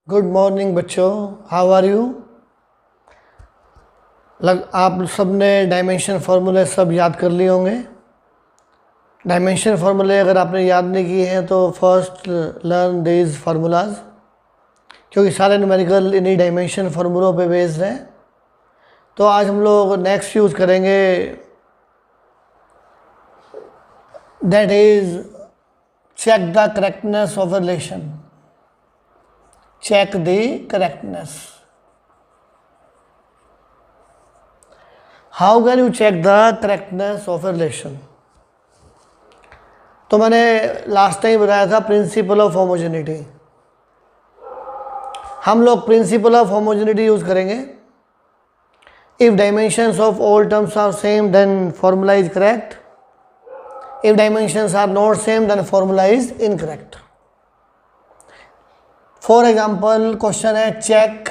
Good morning बच्चों, how are you. आप सब ने डायमेंशन फार्मूले सब याद कर लिए होंगे। डायमेंशन फार्मूले अगर आपने याद नहीं किए हैं तो फर्स्ट लर्न दीज फार्मूलाज, क्योंकि सारे न्यूमेरिकल इन्हीं डायमेंशन फार्मूलों पे बेस्ड हैं। तो आज हम लोग नेक्स्ट यूज़ करेंगे, that is check the correctness of relation. Check the correctness. How can you check the correctness of a relation? तो मैंने लास्ट टाइम बताया था प्रिंसिपल ऑफ होमोजेनिटी। हम लोग प्रिंसिपल ऑफ होमोजेनिटी यूज करेंगे। If dimensions of all terms are same then formula is correct. If dimensions are not same then formula is incorrect. For example question है, check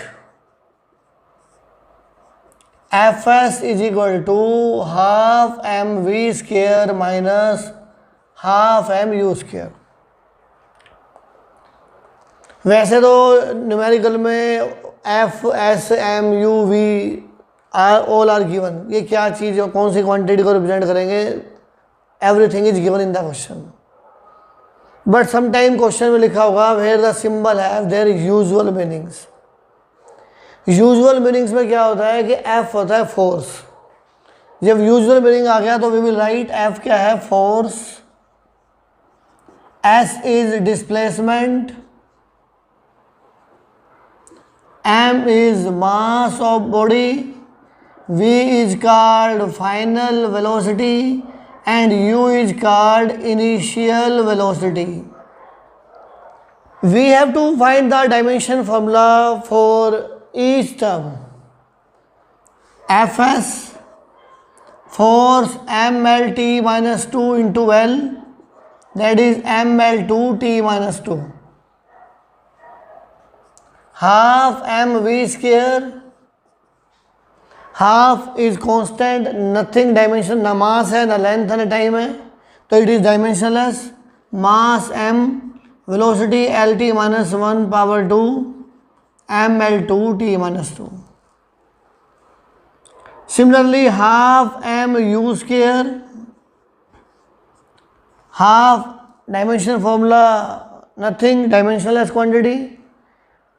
f s is equal to half m v square minus half m u square. वैसे तो numerical में f s m u v all are given. ये क्या चीज़ है, कौन सी क्वांटिटी को रिप्रेजेंट करेंगे, everything is given in the question. But sometime question में लिखा होगा where the symbol have their usual meanings. Usual meanings में क्या होता है कि एफ होता है फोर्स। जब यूजुअल मीनिंग आ गया तो वी विल राइट एफ क्या है, force, S is displacement, M is mass of body, V is called final velocity and u is called initial velocity. We have to find the dimension formula for each term. Fs, force mlt minus 2 into L, that is ml2t minus 2. Half mv square, half is constant, nothing dimension, ना मास है ना length है ना time है, तो it is dimensionless. Mass m, velocity lt minus 1 power 2 ml2t minus 2। Similarly half m u square, half dimension formula nothing, dimensionless quantity,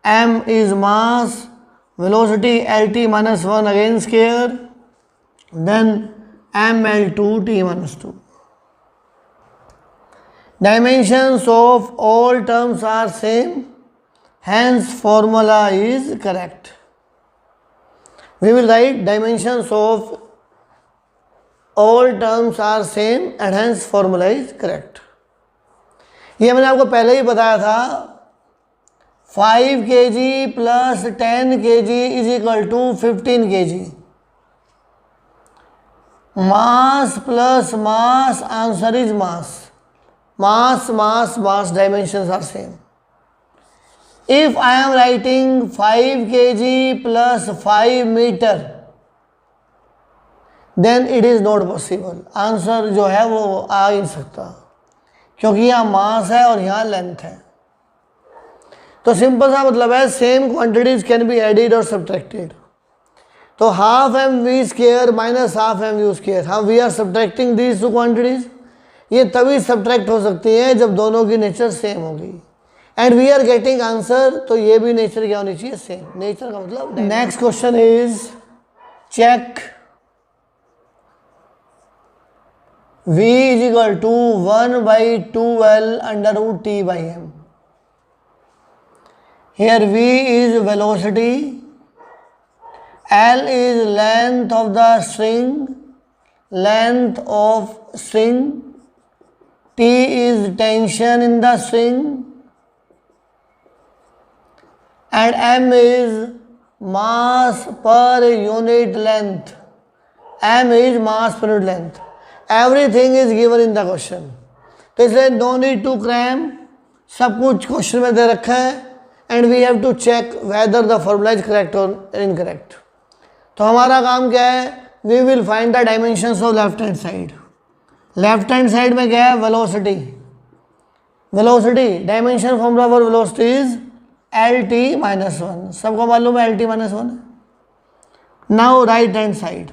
m is mass, velocity lt minus 1 again square, then ml2t minus 2. Dimensions of all terms are same, hence formula is correct. We will write dimensions of all terms are same and hence formula is correct. ये मैंने आपको पहले ही बताया था, 5 kg plus 10 kg is equal to 15 kg। Mass plus mass, answer is mass. Mass mass mass, dimensions are same. If I am writing 5 kg plus 5 metre then it is not possible. Answer जो है वो आ ही नहीं सकता, क्योंकि यहाँ मास है और यहाँ लेंथ है। तो सिंपल सा मतलब है, same quantities can be added or subtracted. तो half m v square minus half m u square, हाँ we are subtracting these two quantities. ये तभी सब्ट्रैक्ट हो सकती है जब दोनों की नेचर सेम होगी, and we are getting answer. तो ये भी नेचर क्या होनी चाहिए, सेम। नेचर का मतलब। Next question is check v is equal to 1/2L under root t by m। Here v is velocity, L is length of the string, T is tension in the string, and M is mass per unit length. M is mass per unit length. Everything is given in the question. तो इसलिए no need to cram, सब कुछ question में दे रखा है। And we have to check whether the formula is correct और incorrect. तो हमारा काम क्या है, we will find the dimensions of left hand side. Left hand side में क्या है, velocity. Velocity dimension formula for velocity is L T minus one, सबको मालूम है एल टी माइनस वन है। Now right hand side,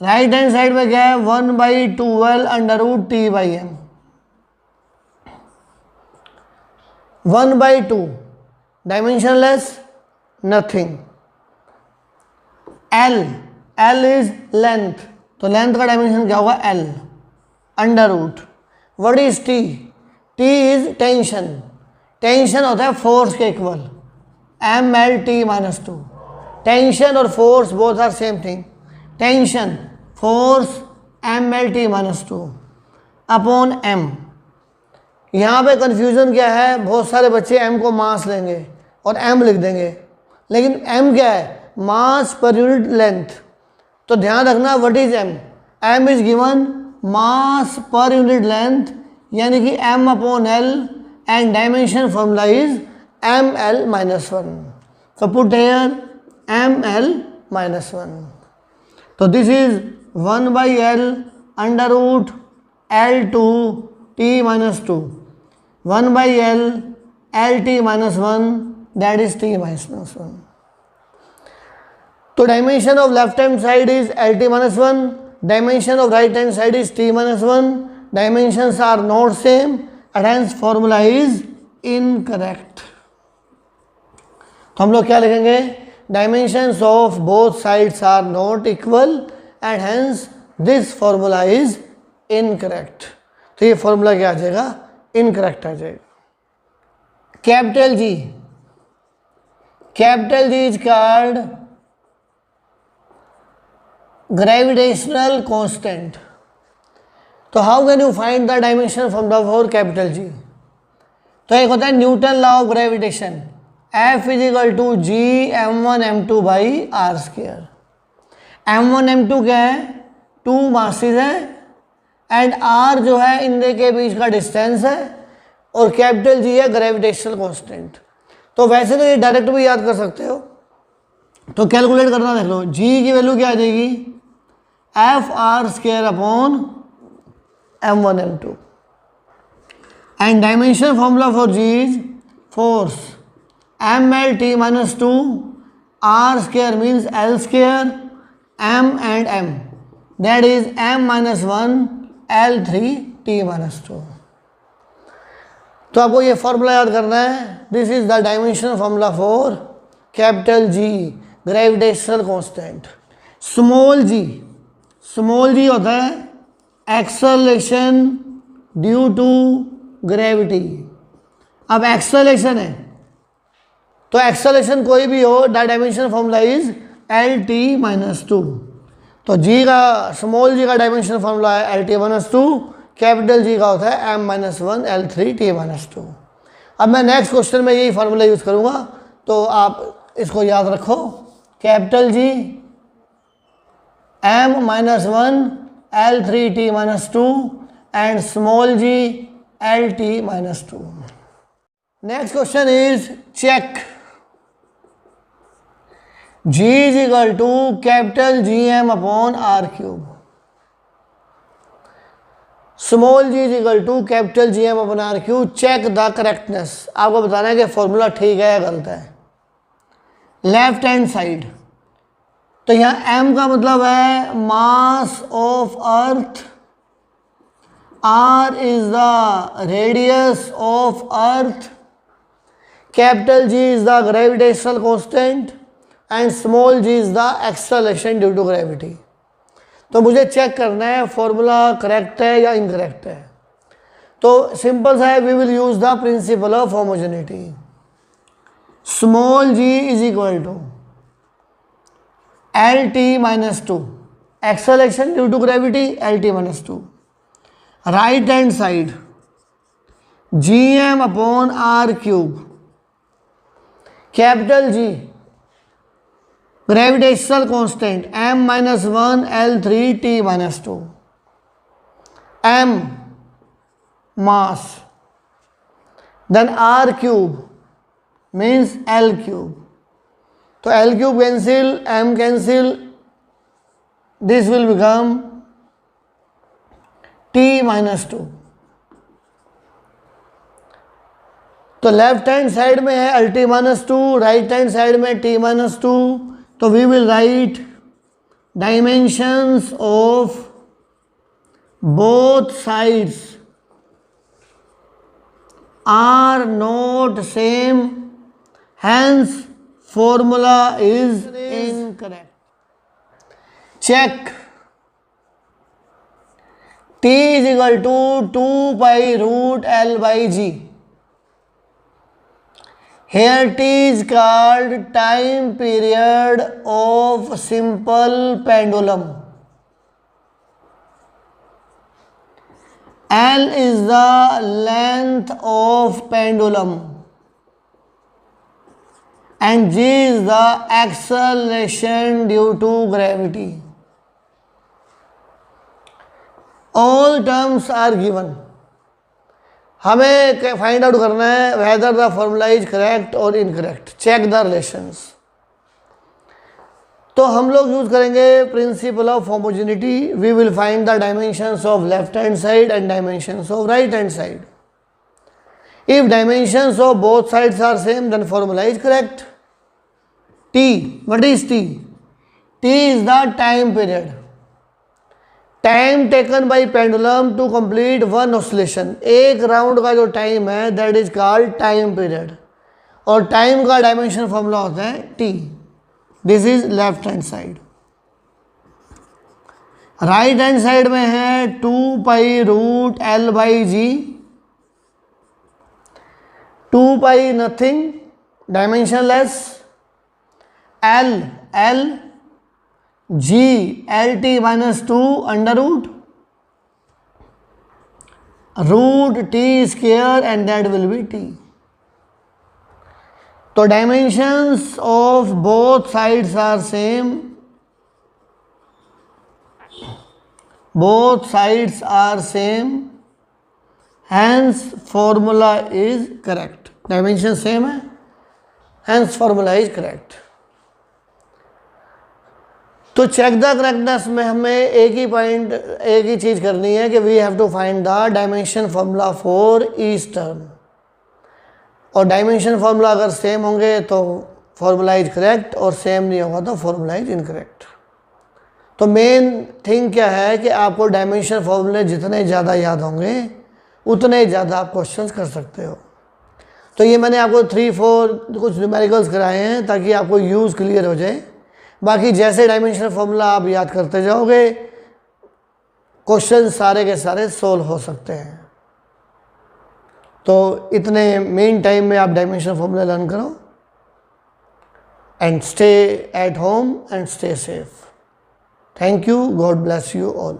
right hand side में क्या है, 1/12 under root T by M, 1/2 dimensionless nothing, l, l is length, तो length का dimension क्या होगा l under root, what is t, t is tension, tension होता है फोर्स के equal, m l T minus two, tension और force both are same thing, tension force m l T minus two upon m. यहाँ पे confusion क्या है, बहुत सारे बच्चे m को मास लेंगे और m लिख देंगे, लेकिन m क्या है, मास पर यूनिट लेंथ। तो ध्यान रखना what is m, m is given mass per unit length, यानी कि m upon l and dimension formula is ml minus one. तो put here ml minus one, तो this is 1/l under root l2 t minus two, 1/l lt minus one, that is t minus one. तो dimension of left hand side is lt minus one, dimension of right hand side is t minus one, dimensions are not same and hence formula is incorrect। तो हम लोग क्या लिखेंगे, dimensions of both sides are not equal and hence this formula is incorrect। तो ये formula क्या आ जाएगा, incorrect आ जाएगा। Capital G, capital G is called gravitational constant. तो how can you find the dimension from the for capital G, तो एक होता है Newton law of gravitation, F is equal to G m1 m2 by R square. m1 m2 क्या है, two masses है and r जो है इनके के बीच का डिस्टेंस है और कैपिटल जी है ग्रेविटेशनल कांस्टेंट। तो वैसे तो ये डायरेक्ट भी याद कर सकते हो, तो कैलकुलेट करना देख लो, g की वैल्यू क्या आ जाएगी, F R square upon m1 m2 and dimension formula for g is force ml t minus 2, r square means l square, m and m, that is m minus 1 l3 t minus 2। तो आपको ये formula याद करना है, this is the dimension formula for capital G gravitational constant. Small G, small G होता है acceleration due to gravity. अब acceleration है तो एक्सेलरेशन कोई भी हो, the dimension formula is L T minus two. तो जी का, स्मॉल जी का डायमेंशन फॉर्मूला है L T minus two, capital G का होता है M minus one L three T minus two. अब मैं नेक्स्ट क्वेश्चन में यही फार्मूला यूज़ करूँगा, तो आप इसको याद रखो, capital G M minus one L three T minus two and small G L T minus two. Next question is check G is equal to capital G M upon R cube, small G is equal to capital G M upon R cube. Check the correctness, आपको बताना है कि formula ठीक है या गलत है। Left hand side, तो यहाँ m का मतलब है mass of earth, r is the radius of earth, capital G is the gravitational constant and small g is the acceleration due to gravity. तो मुझे चेक करना है फॉर्मूला करेक्ट है या इनकरेक्ट है। तो सिंपल सा है, we will use the principle of homogeneity. Small g is equal to L T minus two, acceleration due to gravity L T minus two. Right hand side G M upon R cube, capital G gravitational constant M minus one L three T minus two, M mass, then R cube means L cube. तो L cube cancel, M cancel, this will become T minus two. तो left hand side में है Lt-2, right hand side में T-2, तो we will write dimensions of both sides are not same, hence formula is incorrect. Check. T is equal to 2 pi root L by G. Here T is called time period of simple pendulum. L is the length of pendulum and G is the acceleration due to gravity. All terms are given. हमें find out करना है whether the formula is correct or incorrect. Check the relations. तो हम लोग use करेंगे principle of homogeneity. We will find the dimensions of left hand side and dimensions of right hand side. If dimensions of both sides are same, then formula is correct. T, what is T? T is the time period. Time taken by pendulum to complete one oscillation. एक round का जो time है that is called time period. और time का dimension formula होता है T. This is left hand side. Right hand side में है 2 pi root L by G. 2 pi nothing, dimensionless. L G Lt-2 under root T square and that will be T. तो dimensions of both sides are same. Both sides are same. Hence formula is correct. Dimension same है. Hence formula is correct. तो check the correctness में हमें एक ही चीज़ करनी है कि we have to find the dimension formula for each term. और डायमेंशन फॉर्मूला अगर सेम होंगे तो फॉर्मूला इज करेक्ट और सेम नहीं होगा तो फॉर्मूला इज इनकरेक्ट. तो मेन थिंग क्या है कि आपको डायमेंशन फॉर्मूले जितने ज़्यादा याद होंगे उतने ज़्यादा आप क्वेश्चंस कर सकते हो. तो ये मैंने आपको 3-4 कुछ न्यूमेरिकल्स कराए हैं ताकि आपको यूज़ क्लियर हो जाए. बाकी जैसे डायमेंशनल फॉर्मूला आप याद करते जाओगे क्वेश्चन सारे के सारे सोल्व हो सकते हैं. तो इतने मेन टाइम में आप डायमेंशनल फॉर्मूला लर्न करो and stay at home and stay safe. Thank you. God bless you all.